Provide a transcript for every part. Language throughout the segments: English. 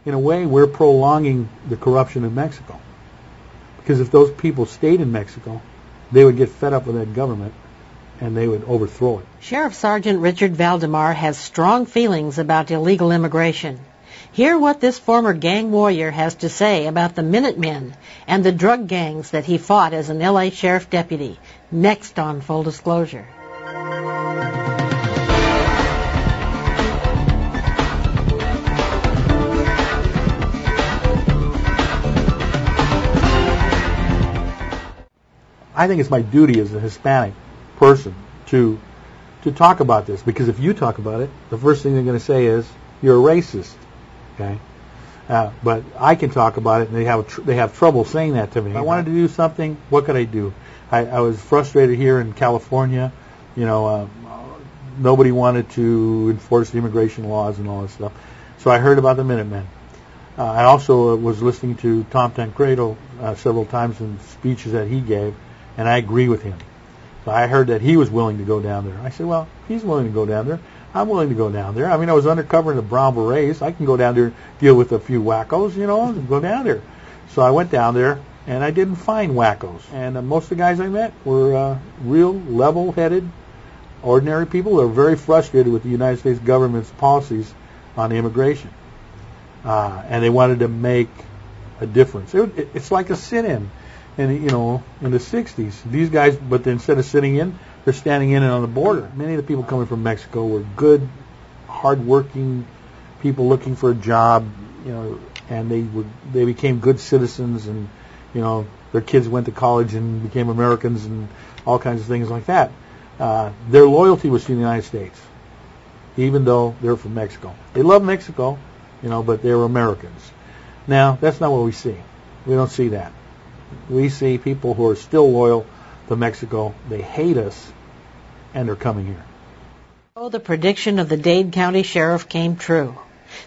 in a way, we're prolonging the corruption in Mexico. Because if those people stayed in Mexico, they would get fed up with that government and they would overthrow it. Sheriff Sergeant Richard Valdemar has strong feelings about illegal immigration. Hear what this former gang warrior has to say about the Minutemen and the drug gangs that he fought as an L.A. sheriff deputy. Next on Full Disclosure. I think it's my duty as a Hispanic person to talk about this, because if you talk about it, the first thing they're going to say is you're a racist. Okay, but I can talk about it, and they have trouble saying that to me. If I wanted to do something, what could I do? I was frustrated here in California. You know, nobody wanted to enforce the immigration laws and all that stuff. So I heard about the Minutemen. I also was listening to Tom Tancredo several times in speeches that he gave, and I agree with him. So I heard that he was willing to go down there. I said, well, if he's willing to go down there, I'm willing to go down there. I mean, I was undercover in the Brown Berets. I can go down there and deal with a few wackos, you know, and go down there. So I went down there, and I didn't find wackos. And most of the guys I met were real level-headed, ordinary people who are very frustrated with the United States government's policies on immigration. And they wanted to make a difference. It's like a sit-in. And, you know, in the 60s, these guys, but instead of sitting in, they're standing in and on the border. Many of the people coming from Mexico were good, hard-working people looking for a job, you know, and they became good citizens, and, you know, their kids went to college and became Americans and all kinds of things like that. Their loyalty was to the United States, even though they're from Mexico. They love Mexico, you know, but they're Americans. Now, that's not what we see. We don't see that. We see people who are still loyal to Mexico. They hate us, and they're coming here. Oh, the prediction of the Dade County Sheriff came true,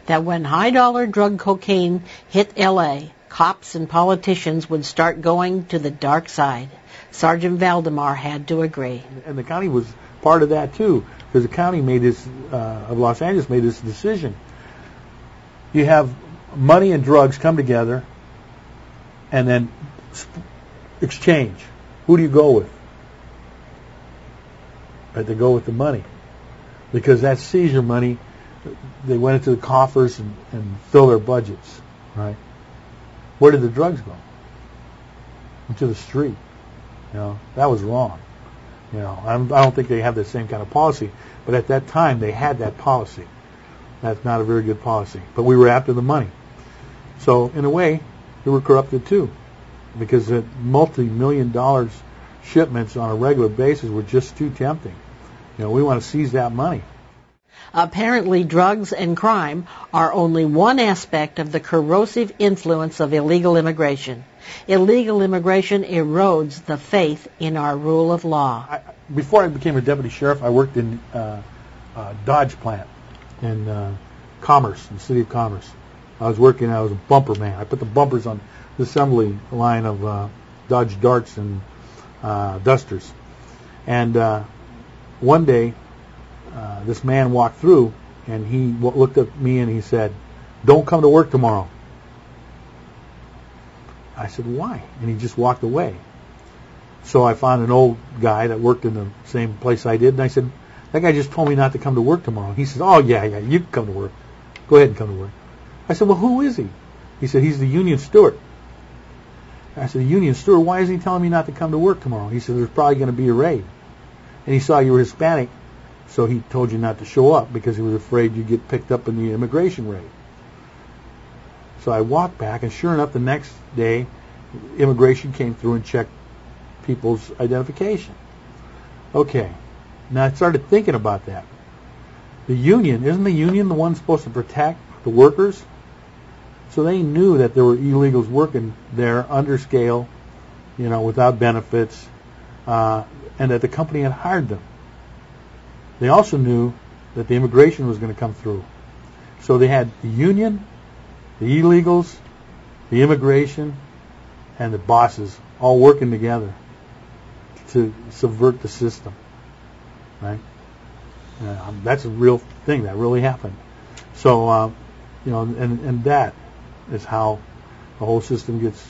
that when high-dollar drug cocaine hit L.A., cops and politicians would start going to the dark side. Sergeant Valdemar had to agree. And the county was part of that, too, because the county of Los Angeles made this decision. You have money and drugs come together and then exchange. Who do you go with? Right, they go with the money, because that seizure money, they went into the coffers and fill their budgets. Right? Where did the drugs go? Into the street. You know, that was wrong. You know, I don't think they have the same kind of policy, but at that time they had that policy. That's not a very good policy. But we were after the money. So in a way, we were corrupted too, because the multi-million-dollar shipments on a regular basis were just too tempting. You know, we want to seize that money. Apparently, drugs and crime are only one aspect of the corrosive influence of illegal immigration. Illegal immigration erodes the faith in our rule of law. Before I became a deputy sheriff, I worked in Dodge plant in Commerce, in the city of Commerce. I was a bumper man. I put the bumpers on the assembly line of Dodge Darts and Dusters. And one day, this man walked through, and he looked at me and he said, "Don't come to work tomorrow." I said, "Why?" And he just walked away. So I found an old guy that worked in the same place I did, and I said, "That guy just told me not to come to work tomorrow." He said, "Oh, yeah, you can come to work. Go ahead and come to work." I said, "Well, who is he?" He said, "He's the union steward." I said, "The union steward? Why is he telling me not to come to work tomorrow?" He said, "There's probably going to be a raid. And he saw you were Hispanic, so he told you not to show up because he was afraid you'd get picked up in the immigration raid." So I walked back, and sure enough, the next day, immigration came through and checked people's identification. Okay. Now I started thinking about that. The union, isn't the union the one supposed to protect the workers? So they knew that there were illegals working there under scale, you know, without benefits, and that the company had hired them. They also knew that the immigration was going to come through. So they had the union, the illegals, the immigration, and the bosses all working together to subvert the system. Right? That's a real thing that really happened. So, you know, and that is how the whole system gets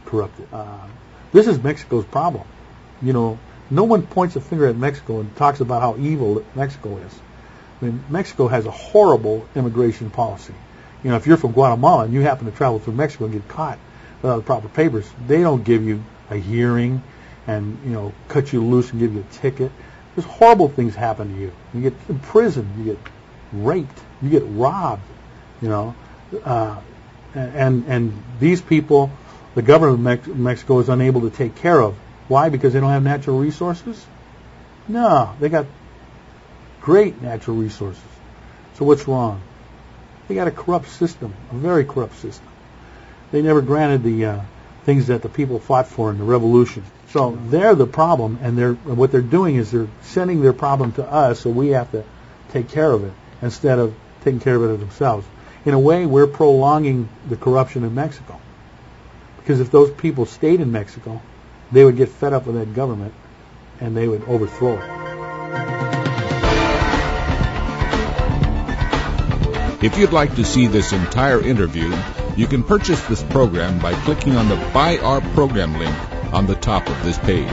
corrupted. This is Mexico's problem. You know, no one points a finger at Mexico and talks about how evil Mexico is. I mean, Mexico has a horrible immigration policy. You know, if you're from Guatemala and you happen to travel through Mexico and get caught without the proper papers, they don't give you a hearing and, you know, cut you loose and give you a ticket. There's horrible things happen to you. You get imprisoned, you get raped, you get robbed, you know. And these people, the government of Mexico is unable to take care of. Why? Because they don't have natural resources? No, they got great natural resources. So what's wrong? They got a corrupt system, a very corrupt system. They never granted the things that the people fought for in the revolution. So they're the problem, and what they're doing is they're sending their problem to us, so we have to take care of it instead of taking care of it themselves. In a way, we're prolonging the corruption in Mexico. Because if those people stayed in Mexico, they would get fed up with that government, and they would overthrow it. If you'd like to see this entire interview, you can purchase this program by clicking on the Buy Our Program link on the top of this page.